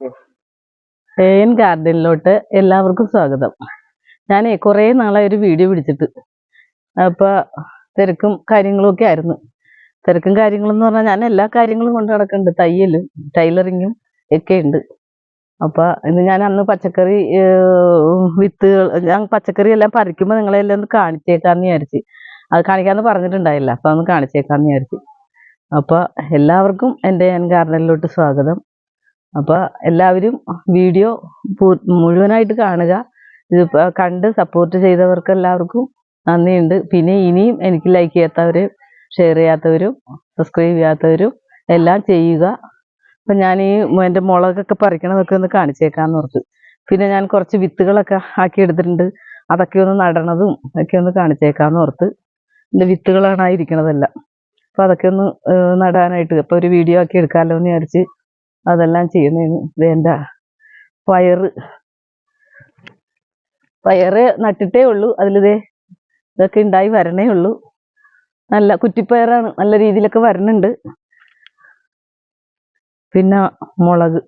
AN ഗാർഡനിലോട്ട് എല്ലാവർക്കും സ്വാഗതം. ഞാൻ കുറേ നാളായി ഒരു വീഡിയോ പിടിച്ചിട്ട്, അപ്പോൾ തിരക്കും കാര്യങ്ങളും ഒക്കെ ആയിരുന്നു. തിരക്കും കാര്യങ്ങളെന്ന് പറഞ്ഞാൽ ഞാൻ എല്ലാ കാര്യങ്ങളും കൊണ്ട് നടക്കുന്നുണ്ട്, തയ്യലും ടൈലറിങ്ങും ഒക്കെ ഉണ്ട്. അപ്പോൾ ഇന്ന് ഞാൻ അന്ന് പച്ചക്കറി വിത്തുകൾ, ഞാൻ പച്ചക്കറി എല്ലാം പറിക്കുമ്പോൾ നിങ്ങളെല്ലാം ഒന്ന് കാണിച്ചേക്കാമെന്ന് വിചാരിച്ച്. അത് കാണിക്കാമെന്ന് പറഞ്ഞിട്ടുണ്ടായില്ല, അപ്പോൾ ഒന്ന് കാണിച്ചേക്കാമെന്ന് വിചാരിച്ച്. അപ്പോൾ എല്ലാവർക്കും എൻ്റെ AN ഗാർഡനിലോട്ട് സ്വാഗതം. അപ്പോൾ എല്ലാവരും വീഡിയോ മുഴുവനായിട്ട് കാണുക. ഇത് കണ്ട് സപ്പോർട്ട് ചെയ്തവർക്ക് എല്ലാവർക്കും നന്ദിയുണ്ട്. പിന്നെ ഇനിയും എനിക്ക് ലൈക്ക് ചെയ്യാത്തവരും ഷെയർ ചെയ്യാത്തവരും സബ്സ്ക്രൈബ് ചെയ്യാത്തവരും എല്ലാം ചെയ്യുക. അപ്പം ഞാൻ ഈ എൻ്റെ മുളകൊക്കെ പറിക്കണതൊക്കെ ഒന്ന് കാണിച്ചേക്കാമെന്ന് ഓർത്ത്. പിന്നെ ഞാൻ കുറച്ച് വിത്തുകളൊക്കെ ആക്കിയെടുത്തിട്ടുണ്ട്, അതൊക്കെ ഒന്ന് നടണതും ഒക്കെ ഒന്ന് കാണിച്ചേക്കാമെന്ന് ഓർത്ത്. എൻ്റെ വിത്തുകളാണ് ആ ഇരിക്കണതെല്ലാം. അപ്പോൾ അതൊക്കെ ഒന്ന് നടാനായിട്ട് അപ്പോൾ ഒരു വീഡിയോ ആക്കി എടുക്കാമല്ലോ എന്ന് വിചാരിച്ച് അതെല്ലാം ചെയ്യുന്നതിന്. വേണ്ട പയറ് നട്ടിട്ടേ ഉള്ളൂ. ഇതൊക്കെ ഉണ്ടായി വരണേ ഉള്ളൂ. നല്ല കുറ്റിപ്പയറാണ്, നല്ല രീതിയിലൊക്കെ വരണുണ്ട്. പിന്നെ മുളക്,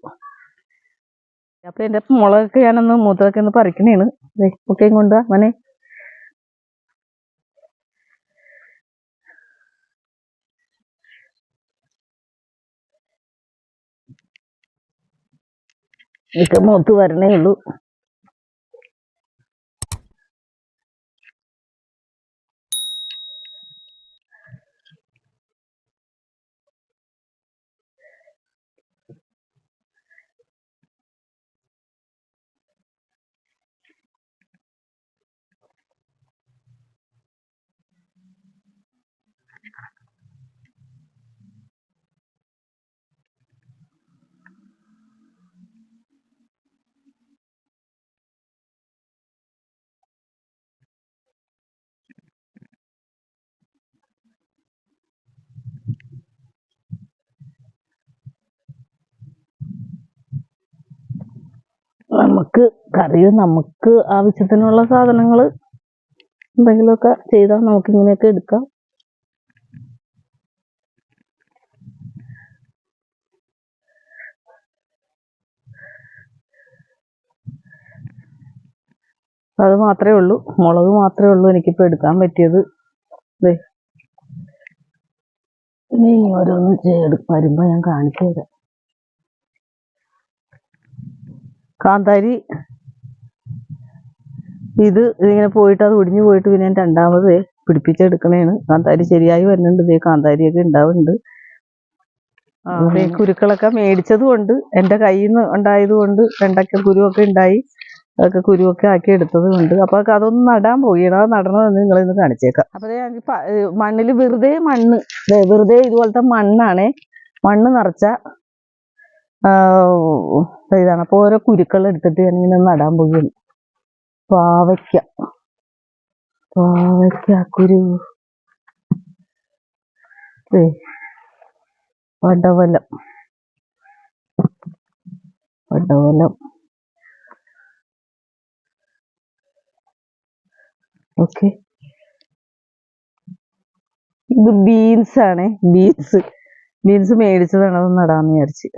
അപ്പൊ എൻ്റെ മുളകൊക്കെ ഞാനൊന്ന് മൂത്തതൊക്കെ ഒന്ന് പറിക്കണേണ്. ഒക്കെ കൊണ്ടുവാ മനെ. ഇതൊക്കെ മൂത്ത് വരണേ ഉള്ളൂ. നമുക്ക് കറിയും നമുക്ക് ആവശ്യത്തിനുള്ള സാധനങ്ങൾ എന്തെങ്കിലുമൊക്കെ ചെയ്താൽ നമുക്ക് ഇങ്ങനെയൊക്കെ എടുക്കാം. അത് മാത്രമേ ഉള്ളൂ, മുളക് മാത്രമേ ഉള്ളൂ എനിക്കിപ്പോൾ എടുക്കാൻ പറ്റിയത്. ഇനി ഓരോന്ന് വരുമ്പോൾ ഞാൻ കാണിച്ചു തരാം. കാന്താരി ഇതിങ്ങനെ പോയിട്ട് അത് ഒടിഞ്ഞു പോയിട്ട് പിന്നെ ഞാൻ രണ്ടാമത് പിടിപ്പിച്ചെടുക്കണേണ്. കാന്താരി ശരിയായി വരുന്നുണ്ട്. കാന്താരിയൊക്കെ ഉണ്ടാവുന്നുണ്ട്. കുരുക്കളൊക്കെ മേടിച്ചത് കൊണ്ട്, എൻ്റെ കയ്യിൽ നിന്ന് ഉണ്ടായത് കൊണ്ട്, വെണ്ടയ്ക്ക കുരുവൊക്കെ ഉണ്ടായി. അതൊക്കെ കുരുവൊക്കെ ആക്കി എടുത്തത് കൊണ്ട്. അപ്പോൾ അതൊന്നും നടാൻ പോയി. അത് നടണമെന്ന് നിങ്ങളിന്ന് കാണിച്ചേക്കാം. അപ്പോൾ മണ്ണിൽ വെറുതെ ഇതുപോലത്തെ മണ്ണാണേ. മണ്ണ് നിറച്ച ഇതാണ്. അപ്പോൾ ഓരോ കുരുക്കൾ എടുത്തിട്ട് ഞാനിങ്ങനെ നടാൻ പോകുകയാണ്. പാവയ്ക്ക കുരു, പടവലം. ഓക്കെ, ഇത് ബീൻസ് ആണേ. ബീൻസ് മേടിച്ചതാണ്, അത് നടാന്ന് വിചാരിച്ച്.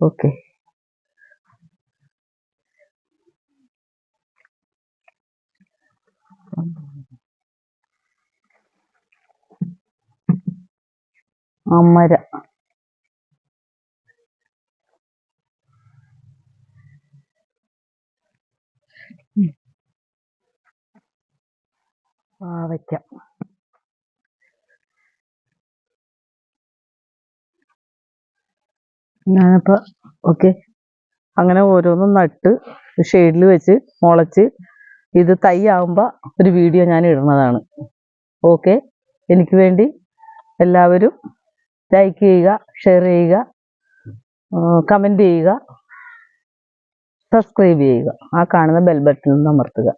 ഓക്കെ, അമര, പാവയ്ക്ക, ഞാനിപ്പോ ഓക്കെ അങ്ങനെ ഓരോന്നും നട്ട് ഷെയ്ഡിൽ വെച്ച് മുളച്ച് ഇത് തൈ ആവുമ്പോൾ ഒരു വീഡിയോ ഞാൻ ഇടുന്നതാണ്. ഓക്കെ, എനിക്ക് വേണ്ടി എല്ലാവരും ലൈക്ക് ചെയ്യുക, ഷെയർ ചെയ്യുക, കമൻറ്റ് ചെയ്യുക, സബ്സ്ക്രൈബ് ചെയ്യുക. ആ കാണുന്ന ബെൽ ബട്ടൺ അമർത്തുക.